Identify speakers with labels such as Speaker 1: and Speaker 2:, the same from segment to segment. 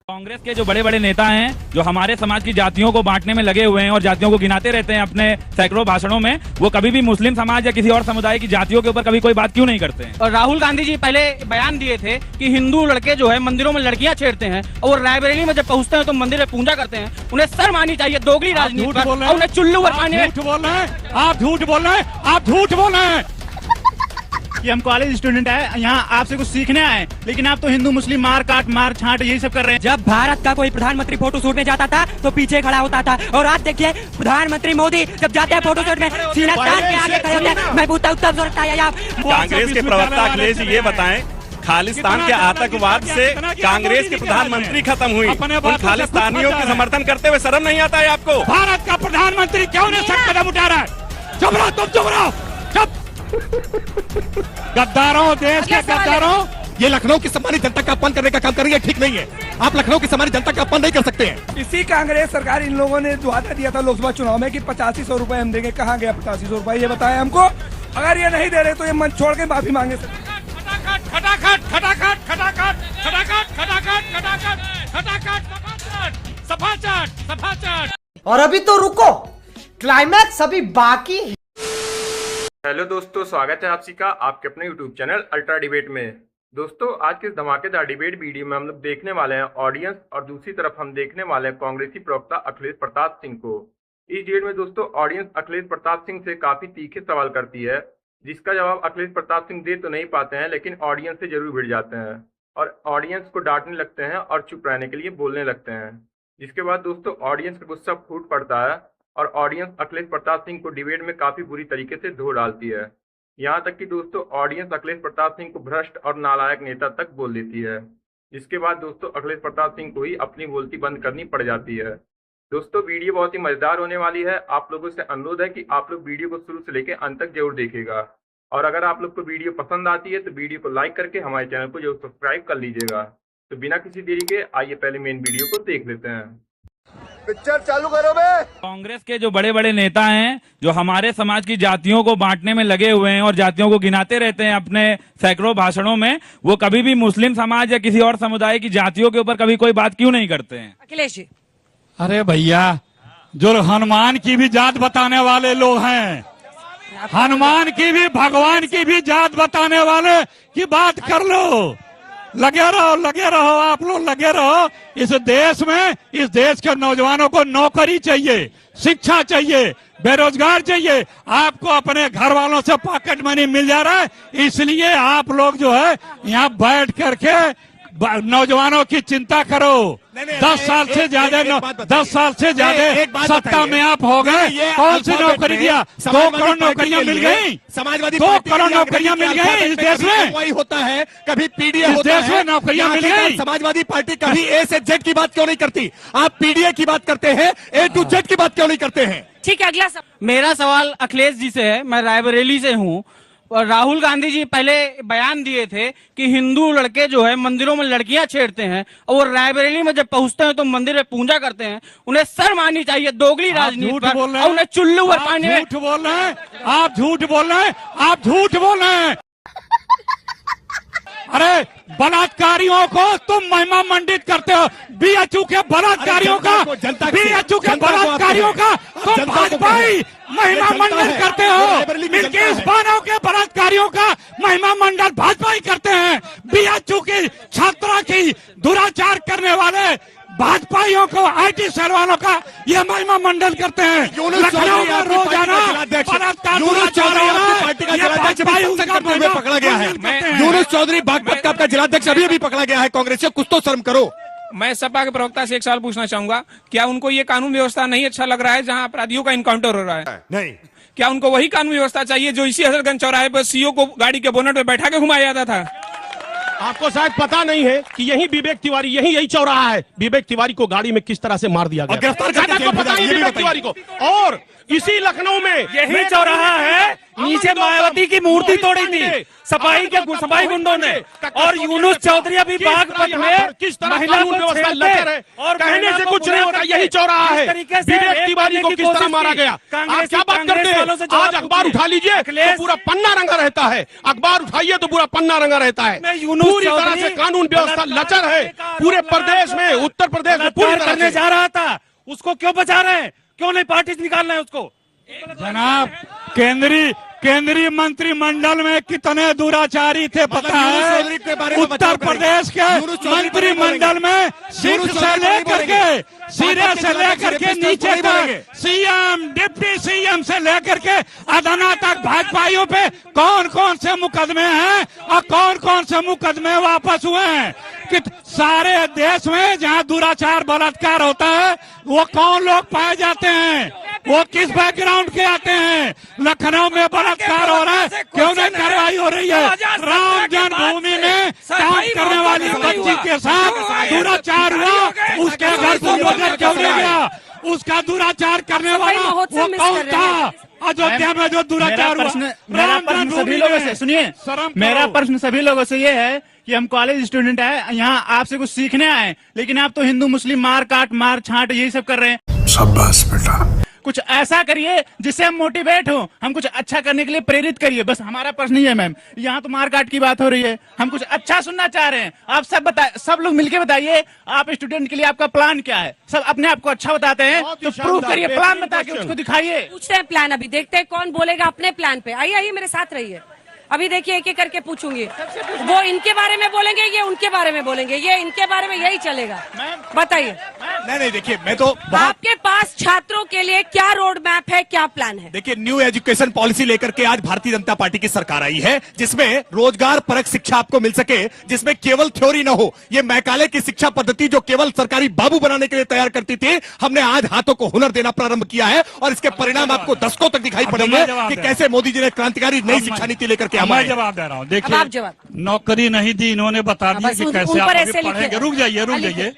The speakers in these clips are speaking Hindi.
Speaker 1: कांग्रेस के जो बड़े बड़े नेता हैं जो हमारे समाज की जातियों को बांटने में लगे हुए हैं और जातियों को गिनाते रहते हैं अपने सैकड़ों भाषणों में, वो कभी भी मुस्लिम समाज या किसी और समुदाय की जातियों के ऊपर कभी कोई बात क्यों नहीं करते हैं।
Speaker 2: और राहुल गांधी जी पहले बयान दिए थे कि हिंदू लड़के जो है मंदिरों में लड़कियां छेड़ते हैं और रायबरेली में जब पहुंचते हैं तो मंदिर में पूजा करते हैं। उन्हें शर्म आनी चाहिए दोगली राजनीति पर, और उन्हें चुल्लू पर पानी।
Speaker 3: झूठ बोल रहे हैं आप, झूठ बोल रहे हैं आप, झूठ बोल रहे हैं। कि हम कॉलेज स्टूडेंट है, यहाँ आपसे कुछ सीखने आए, लेकिन आप तो हिंदू मुस्लिम मार काट मार छाट यही सब कर रहे हैं।
Speaker 4: जब भारत का कोई प्रधानमंत्री फोटो शूट में जाता था तो पीछे खड़ा होता था, और आज देखिए प्रधानमंत्री मोदी जब जाते हैं फोटो शूट में सीना तान के आगे खड़े होते हैं। मैं पूछता हूँ तब जरूरत है आप।
Speaker 5: कांग्रेस के प्रवक्ता अखिलेश जी ये बताएं, खालिस्तान के आतंकवाद से कांग्रेस के प्रधानमंत्री खत्म हुई, उन खालिस्तानियों के समर्थन करते हुए शर्म नहीं आता है आपको?
Speaker 3: भारत का प्रधानमंत्री क्यों नहीं सख्त कदम उठा रहा है? चुप रहो तुम, चुप रहो, चुप। गद्दारों, देश के गद्दारों,
Speaker 6: ये लखनऊ की सम्मानित जनता का अपमान करने का काम कर रही है, ठीक नहीं है। आप लखनऊ की सम्मानित जनता का अपमान नहीं कर सकते हैं।
Speaker 7: इसी कांग्रेस सरकार इन लोगों ने वादा दिया था लोकसभा चुनाव में कि 8500 रुपए हम देंगे। कहाँ गया 8500 रुपए? ये बताएं हमको। अगर ये नहीं दे रहे तो ये मंच छोड़ के माफी मांगे।
Speaker 3: खटाखट खटाखट खटाखट खटाखट खटाखट खटाखट खटाखट खटाखट सफाचट सफाचट।
Speaker 8: और अभी तो रुको, क्लाइमैक्स अभी बाकी है।
Speaker 9: हेलो दोस्तों, स्वागत है आप सभी का आपके अपने यूट्यूब चैनल अल्ट्रा डिबेट में। दोस्तों, आज के इस धमाकेदार डिबेट वीडियो में हम लोग देखने वाले हैं ऑडियंस, और दूसरी तरफ हम देखने वाले हैं कांग्रेसी प्रवक्ता अखिलेश प्रताप सिंह को। इस डिबेट में दोस्तों ऑडियंस अखिलेश प्रताप सिंह से काफी तीखे सवाल करती है, जिसका जवाब अखिलेश प्रताप सिंह दे तो नहीं पाते हैं, लेकिन ऑडियंस से जरूर भिड़ जाते हैं और ऑडियंस को डांटने लगते हैं और चुप रहने के लिए बोलने लगते हैं। जिसके बाद दोस्तों ऑडियंस का गुस्सा फूट पड़ता है और ऑडियंस अखिलेश प्रताप सिंह को डिबेट में काफी बुरी तरीके से धो डालती है। यहाँ तक कि दोस्तों ऑडियंस अखिलेश प्रताप सिंह को भ्रष्ट और नालायक नेता तक बोल देती है। जिसके बाद दोस्तों अखिलेश प्रताप सिंह को ही अपनी बोलती बंद करनी पड़ जाती है। दोस्तों वीडियो बहुत ही मजेदार होने वाली है। आप लोगों से अनुरोध है कि आप लोग वीडियो को शुरू से लेकर अंत तक जरूर देखिएगा, और अगर आप लोग को वीडियो पसंद आती है तो वीडियो को लाइक करके हमारे चैनल को जरूर सब्सक्राइब कर लीजिएगा। तो बिना किसी देरी के आइए पहले मेन वीडियो को देख लेते हैं।
Speaker 6: पिक्चर चालू करो बे।
Speaker 1: कांग्रेस के जो बड़े बड़े नेता हैं जो हमारे समाज की जातियों को बांटने में लगे हुए हैं और जातियों को गिनाते रहते हैं अपने सैकड़ों भाषणों में, वो कभी भी मुस्लिम समाज या किसी और समुदाय की जातियों के ऊपर कभी कोई बात क्यों नहीं करते हैं?
Speaker 4: अखिलेश जी,
Speaker 3: अरे भैया, जो हनुमान की भी जात बताने वाले लोग हैं, हनुमान की भी भगवान की भी जात बताने वाले की बात कर लो। लगे रहो आप लोग, लगे रहो। इस देश में, इस देश के नौजवानों को नौकरी चाहिए, शिक्षा चाहिए, बेरोजगार चाहिए। आपको अपने घर वालों से पॉकेट मनी मिल जा रहा है, इसलिए आप लोग जो है यहाँ बैठ करके नौजवानों की चिंता करो। 10 साल से ज्यादा 10 साल से ज्यादा सत्ता में आप हो गए, कौन सी नौकरी दिया? 2 करोड़ नौकरियां मिल गई,
Speaker 6: समाजवादी
Speaker 3: 2 करोड़ नौकरियां मिल गई इस देश में।
Speaker 6: वही होता है, कभी पीडीए होता
Speaker 3: देश में नौकरियां मिल गई।
Speaker 6: समाजवादी पार्टी कभी ए से जेड की बात क्यों नहीं करती? आप पीडीए की बात करते हैं, ए टू जेड की बात क्यों नहीं करते हैं?
Speaker 4: ठीक है, अगला
Speaker 2: मेरा सवाल अखिलेश जी से है। मैं रायबरेली से हूँ। और राहुल गांधी जी पहले बयान दिए थे कि हिंदू लड़के जो है मंदिरों में लड़कियां छेड़ते हैं और रायबरेली में जब पहुंचते हैं तो मंदिर में पूजा करते हैं। उन्हें शर्म आनी चाहिए दोगली राजनीति पर, और उन्हें चुल्लू पर पानी।
Speaker 3: झूठ बोल रहे हैं आप, झूठ बोल रहे हैं आप, झूठ बोल रहे हैं। अरे बलात्कारियों को तुम महिमा मंडित करते हो, बीएचयू के बलात्कारियों का, बीएचयू के बलात्कारियों का तुम भाजपाई महिमा मंडल करते हो। मिल्की इस्पानों के बलात्कारियों का महिमा मंडल भाजपा ही करते हैं। बीएचयू की छात्रा की दुराचार करने वाले भाजपाइयों को, आईटी सेल वालों का ये महिमा मंडल करते हैं। लखनऊ में रोजाना
Speaker 6: पकड़ा गया है। यूनुस चौधरी बागपत का आपका जिलाध्यक्ष अभी पकड़ा गया है। कांग्रेस, कुछ तो शर्म करो।
Speaker 10: मैं सपा के प्रवक्ता से एक सवाल पूछना चाहूंगा, क्या उनको ये कानून व्यवस्था नहीं अच्छा लग रहा है जहां अपराधियों का इनकाउंटर हो रहा है?
Speaker 6: नहीं।
Speaker 10: क्या उनको वही कानून व्यवस्था चाहिए जो इसी हजरतगंज चौराहे पर सीओ को गाड़ी के बोनट में बैठा के घुमाया जाता था?
Speaker 11: आपको शायद पता नहीं है कि यही विवेक तिवारी, यही चौराहा है। विवेक तिवारी को गाड़ी में किस तरह से मार दिया गया, गिरफ्तार पता है विवेक तिवारी को। और इसी लखनऊ में
Speaker 10: यही चौराहा है, नीचे मायावती की मूर्ति तोड़ी थी सफाई गुंडों ने, और यूनुस चौधरी अभी बागपत में
Speaker 11: किस तरह
Speaker 10: महिला
Speaker 11: कानून
Speaker 10: को
Speaker 11: व्यवस्था
Speaker 10: छेड़ते
Speaker 11: लचर है
Speaker 10: और
Speaker 11: कहने से कुछ नहीं होता। यही चौराहा है, विवेक तिवारी को किस तरह मारा गया। आप क्या बात करते हैं? आज अखबार उठा लीजिए तो पूरा पन्ना रंगा रहता है, अखबार उठाइए तो पूरा पन्ना रंगा रहता है। पूरी तरह से कानून व्यवस्था लचर है पूरे प्रदेश में, उत्तर प्रदेश में पूरी तरह
Speaker 10: करने
Speaker 11: से।
Speaker 10: जा रहा था, उसको क्यों बचा रहे हैं? क्यों नहीं पार्टी से निकालना है उसको?
Speaker 3: जनाब, केंद्रीय मंत्रिमंडल में कितने दुराचारी थे पता है? उत्तर प्रदेश के मंत्रिमंडल में सिर से लेकर के सिरे से लेकर के नीचे तक, सीएम, डिप्टी सीएम से लेकर के अदना तक भाजपाइयों पे कौन कौन से मुकदमे हैं और कौन कौन से मुकदमे वापस हुए हैं? कि सारे देश में जहां दुराचार बलात्कार होता है वो कौन लोग पाए जाते हैं? वो किस बैकग्राउंड के आते हैं? लखनऊ में बलात्कार हो रहा है, क्यों नहीं कार्रवाई हो रही है? राम जन्मभूमि में काम करने वाली बच्ची के साथ दुराचार हुआ, उसके घर बुलडोजर क्यों नहीं गया? उसका दुराचार करने वाला वो कौन था? अयोध्या में जो दुराचार हुआ,
Speaker 12: मेरा प्रश्न सभी लोगों से सुनिए, मेरा प्रश्न सभी लोगों से ये है कि हम कॉलेज स्टूडेंट हैं, यहाँ आपसे कुछ सीखने आए, लेकिन आप तो हिंदू मुस्लिम मार काट मार छाट यही सब कर रहे हैं।
Speaker 6: शाबाश बेटा।
Speaker 12: कुछ ऐसा करिए जिससे हम मोटिवेट हो, हम कुछ अच्छा करने के लिए प्रेरित करिए। बस हमारा प्रश्न ही है मैम, यहाँ तो मारकाट की बात हो रही है, हम कुछ अच्छा सुनना चाह रहे हैं। आप सब लोग मिलके बताइए, आप स्टूडेंट के लिए आपका प्लान क्या है? सब अपने आप को अच्छा बताते हैं तो प्रूव करिए, प्लान बता के उसको दिखाइए।
Speaker 13: पूछते हैं प्लान, अभी देखते हैं कौन बोलेगा अपने प्लान पे। आइए मेरे साथ रहिए, अभी देखिए एक एक करके पूछूंगी। वो इनके बारे में बोलेंगे, ये उनके बारे में बोलेंगे, ये इनके बारे में, यही चलेगा। बताइए।
Speaker 6: नहीं देखिए, मैं तो
Speaker 13: आपके पास छात्रों के लिए क्या रोड मैप है, क्या प्लान है?
Speaker 6: देखिए, न्यू एजुकेशन पॉलिसी लेकर के आज भारतीय जनता पार्टी की सरकार आई है, जिसमें रोजगार परक शिक्षा आपको मिल सके, जिसमें केवल थ्योरी न हो। ये मैकाले की शिक्षा पद्धति जो केवल सरकारी बाबू बनाने के लिए तैयार करती थी, हमने आज हाथों को हुनर देना प्रारंभ किया है और इसके परिणाम आपको दशकों तक दिखाई पड़ेंगे कि कैसे मोदी जी ने क्रांतिकारी नई शिक्षा नीति लेकर के
Speaker 3: मैं जवाब दे रहा हूँ। देखिए, नौकरी नहीं दी, इन्होंने बता दिया कि कैसे आप आगे पढ़ेंगे। रुक जाइए।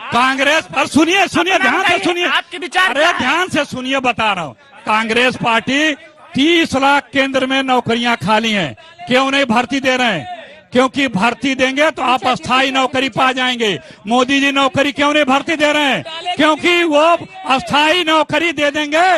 Speaker 3: कांग्रेस पर सुनिए, ध्यान से सुनिए,
Speaker 12: आपके विचार,
Speaker 3: अरे ध्यान से सुनिए, बता रहा हूँ। कांग्रेस पार्टी 30 लाख केंद्र में नौकरियां खाली हैं, क्यों नहीं भर्ती दे रहे हैं? क्योंकि भर्ती देंगे तो आप अस्थायी नौकरी पा जाएंगे। मोदी जी नौकरी क्यों नहीं भर्ती दे रहे हैं? क्योंकि वो अस्थायी नौकरी दे देंगे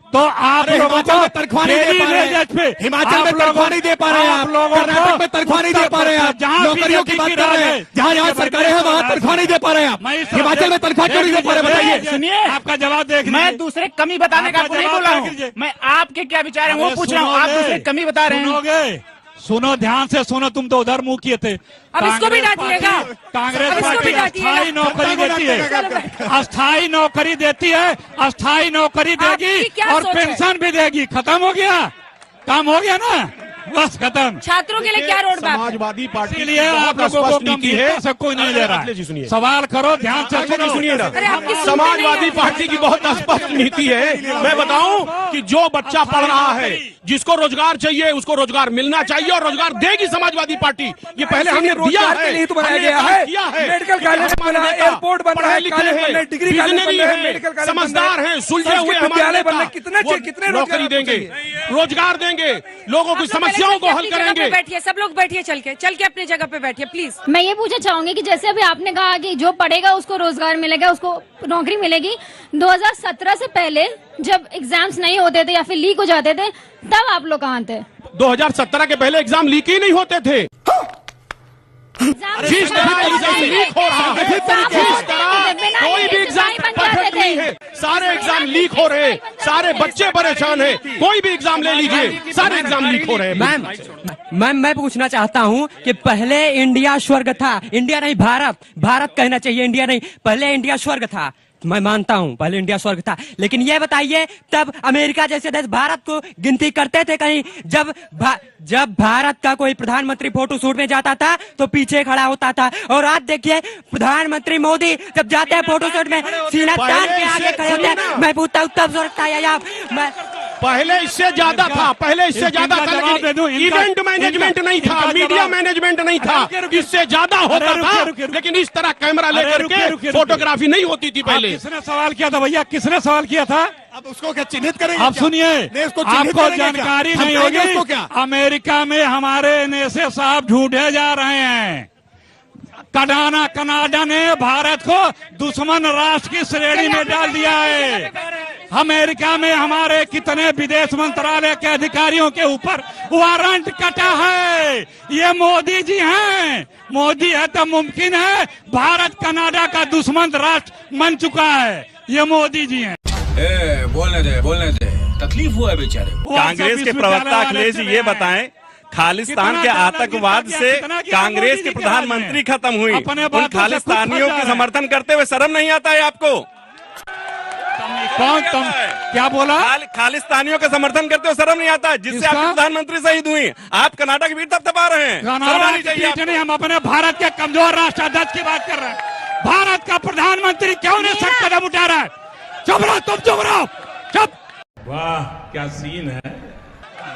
Speaker 3: तो आप लोगों को
Speaker 6: तनख्वाह नहीं दे पा रहे हैं, हिमाचल में तनख्वाह नहीं दे पा रहे हैं, आप कर्नाटक में तनख्वाह नहीं दे पा रहे हैं, आप नौकरियों की बात कर रहे हैं, जहाँ सरकारें हैं वहाँ तनख्वाह नहीं दे पा रहे हैं आप। हिमाचल में तनख्वाह क्यों नहीं दे पा रहे? बताइए।
Speaker 12: सुनिए,
Speaker 3: आपका जवाब देख,
Speaker 12: मैं दूसरे कमी बताने का नहीं बोला हूँ, मैं आपके क्या विचार है वो पूछ रहा हूँ। आप दूसरे कमी बता रहे हैं।
Speaker 3: सुनो, ध्यान से सुनो, तुम तो उधर मुंह किए थे।
Speaker 13: अब इसको भी डांटिएगा।
Speaker 3: कांग्रेस पार्टी अस्थायी नौकरी देती है, अस्थायी नौकरी देती है, अस्थायी नौकरी देगी और पेंशन भी देगी। खत्म हो गया, काम हो गया ना, बस खत्म।
Speaker 13: छात्रों के लिए क्या रोड मैप?
Speaker 11: समाजवादी पार्टी
Speaker 3: के लिए आप लोगों को गंभीरता से कोई नहीं ले रहा है। सवाल करो, ध्यान से
Speaker 11: सुनिए ना। समाजवादी पार्टी की बहुत स्पष्ट नीति है। मैं बताऊं कि जो बच्चा पढ़ रहा है, जिसको रोजगार चाहिए उसको रोजगार मिलना चाहिए और रोजगार देगी समाजवादी पार्टी। ये पहले हमने दिया है,
Speaker 7: तो बनाया गया है, मेडिकल कॉलेज बना, एयरपोर्ट बना,
Speaker 11: पढ़े लिखे हैं,
Speaker 7: डिग्री
Speaker 11: हैं, समझदार हैं, सुलझे हुए हमारे कितने नौकरी देंगे, रोजगार देंगे, लोगों की समस्याओं को हल करेंगे।
Speaker 13: बैठिए, सब लोग बैठिए, चल के अपनी जगह पे बैठिए प्लीज।
Speaker 14: मैं ये पूछना चाहूंगी कि जैसे अभी आपने कहा कि जो पढ़ेगा उसको रोजगार मिलेगा, उसको नौकरी मिलेगी। 2017 से पहले जब एग्जाम्स नहीं होते थे या फिर लीक हो जाते थे, तब आप लोग कहाँ थे?
Speaker 11: 2017 के पहले एग्जाम लीक ही नहीं होते थे। जिस तरह एग्जाम लीक हो रहा है, जिस तरह कोई भी एग्जाम परफेक्ट नहीं है, सारे एग्जाम लीक हो रहे हैं, सारे बच्चे परेशान हैं। कोई भी एग्जाम ले लीजिए, सारे एग्जाम लीक हो रहे हैं।
Speaker 4: मैम मैं पूछना चाहता हूँ कि पहले इंडिया स्वर्ग था, इंडिया नहीं भारत कहना चाहिए, इंडिया नहीं, पहले इंडिया स्वर्ग था। मैं मानता हूँ पहले इंडिया स्वर्ग था, लेकिन ये बताइए तब अमेरिका जैसे देश भारत को गिनती करते थे कहीं? जब भारत का कोई प्रधानमंत्री फोटो शूट में जाता था तो पीछे खड़ा होता था, और आज देखिए प्रधानमंत्री मोदी जब जाते हैं फोटो शूट में सीना तान के आगे खड़े होते हैं। मैं पूछता हूँ तब जरूरत है आप?
Speaker 11: पहले इससे ज्यादा था, पहले इससे ज्यादा था, लेकिन इवेंट मैनेजमेंट नहीं था, मीडिया मैनेजमेंट नहीं था, इससे ज्यादा होता था, लेकिन इस तरह कैमरा लेकर के फोटोग्राफी नहीं होती थी पहले।
Speaker 3: किसने सवाल किया था भैया, किसने सवाल किया था?
Speaker 6: अब उसको क्या चिन्हित करेंगे?
Speaker 3: आप सुनिए, आपको जानकारी नहीं होगी, अमेरिका में हमारे नेसे साहब ढूंढे जा रहे हैं। कनाडा ने भारत को दुश्मन राष्ट्र की श्रेणी में डाल दिया है। अमेरिका में हमारे कितने विदेश मंत्रालय के अधिकारियों के ऊपर वारंट कटा है। ये मोदी जी हैं, मोदी है तो मुमकिन है भारत कनाडा का दुश्मन राष्ट्र बन चुका है। ये मोदी जी हैं।
Speaker 10: बोलने दे, तकलीफ हुआ है बेचारे।
Speaker 5: कांग्रेस के प्रवक्ता अखिलेश जी ये बताएं, खालिस्तान के आतंकवाद से कांग्रेस के प्रधानमंत्री खत्म हुई, उन खालिस्तानियों के समर्थन करते हुए शर्म नहीं आता है आपको?
Speaker 3: कौन तुम क्या बोला?
Speaker 5: खालिस्तानियों का समर्थन करते हुए शर्म नहीं आता, जिससे आपके प्रधानमंत्री शहीद हुई। आप कनाडा की वीर थपथपा रहे हैं।
Speaker 3: हम अपने भारत के कमजोर राष्ट्राध्यक्ष की बात कर रहे हैं। भारत का प्रधानमंत्री क्यों नहीं सख्त कदम उठा रहा है? चुप रहो, तुम चुप रहो, चुप।
Speaker 10: वाह क्या सीन है।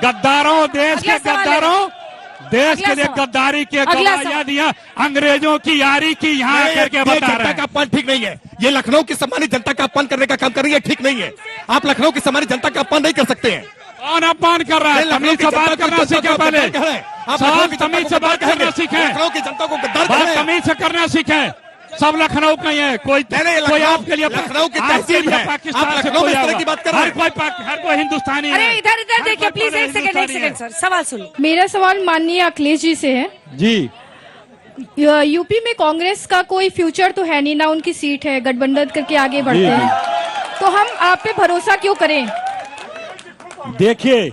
Speaker 3: गद्दारों, देश के गद्दारों, देश के लिए गद्दारी के गवाहियां दिया, अंग्रेजों की यारी की यहाँ करके बता रहे हैं।
Speaker 6: का अपमान ठीक नहीं है। ये लखनऊ की सम्मानित जनता का अपमान करने का काम कर रही है, ठीक नहीं है। आप लखनऊ की सम्मानित जनता का अपमान नहीं कर सकते हैं।
Speaker 3: कौन अपमान कर रहा है? तमीज से बात करना सीखे पहले। आप तमीज से बात करना सीखे,
Speaker 6: लखनऊ की जनता को गद्दार
Speaker 3: बात तमीज से करना सीखे। सब लखनऊ का ही है, कोई आपके लिए
Speaker 6: लखनऊ की तहसील है।
Speaker 3: पाकिस्तान से
Speaker 6: लखनऊ में इस तरह की बात कर रहे हैं।
Speaker 3: हर कोई हिंदुस्तानी है।
Speaker 13: अरे इधर देखिए प्लीज, एक सेकंड सर, सवाल सुनिए।
Speaker 14: मेरा सवाल माननीय अखिलेश जी से है।
Speaker 3: जी,
Speaker 14: यूपी में कांग्रेस का कोई फ्यूचर तो है नहीं, ना उनकी सीट है, गठबंधन करके आगे बढ़ते हैं, तो हम आप पे भरोसा क्यों करें?
Speaker 3: देखिए,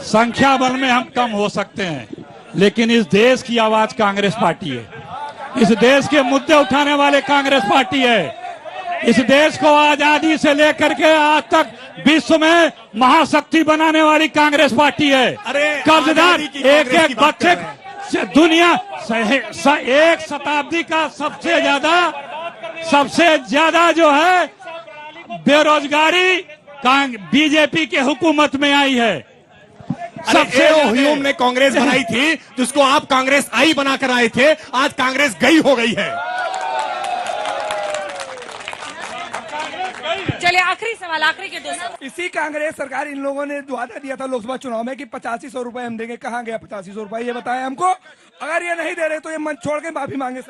Speaker 3: संख्या बल में हम कम हो सकते हैं, लेकिन इस देश की आवाज कांग्रेस पार्टी है। इस देश के मुद्दे उठाने वाले कांग्रेस पार्टी है। इस देश को आजादी से लेकर के आज तक विश्व में महाशक्ति बनाने वाली कांग्रेस पार्टी है। कर्जदार एक बच्चे दुनिया एक शताब्दी का सबसे ज्यादा जो है बेरोजगारी बीजेपी के हुकूमत में आई है।
Speaker 6: सबसे ह्यूम ने कांग्रेस बनाई थी, जिसको आप कांग्रेस आई बनाकर आए थे, आज कांग्रेस गई हो गई है।
Speaker 13: चलिए आखिरी सवाल, आखिरी के 2 सवाल।
Speaker 7: इसी कांग्रेस सरकार, इन लोगों ने वादा दिया था लोकसभा चुनाव में कि 8500 रुपए हम देंगे। कहाँ गया 8500 रुपए? ये बताएं हमको। अगर ये नहीं दे रहे तो ये मंच छोड़ के माफी मांगे।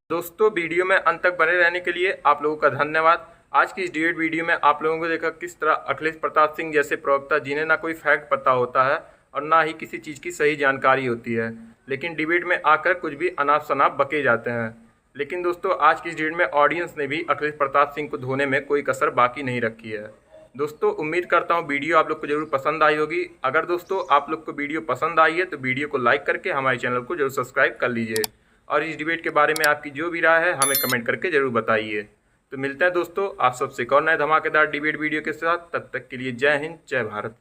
Speaker 9: दोस्तों वीडियो में अंत तक बने रहने के लिए आप लोगों का धन्यवाद। आज की इस डिबेट वीडियो में आप लोगों को देखा किस तरह अखिलेश प्रताप सिंह जैसे प्रवक्ता, जिन्हें ना कोई फैक्ट पता होता है और ना ही किसी चीज़ की सही जानकारी होती है, लेकिन डिबेट में आकर कुछ भी अनाप शनाप बके जाते हैं। लेकिन दोस्तों आज की इस डिबेट में ऑडियंस ने भी अखिलेश प्रताप सिंह को धोने में कोई कसर बाकी नहीं रखी है। दोस्तों उम्मीद करता हूँ वीडियो आप लोग को जरूर पसंद आई होगी। अगर दोस्तों आप लोग को वीडियो पसंद आई है तो वीडियो को लाइक करके हमारे चैनल को जरूर सब्सक्राइब कर लीजिए और इस डिबेट के बारे में आपकी जो भी राय है हमें कमेंट करके जरूर बताइए। तो मिलते हैं दोस्तों आप सबसे एक और नए धमाकेदार डिबेट वीडियो के साथ। तब तक के लिए जय हिंद, जय भारत।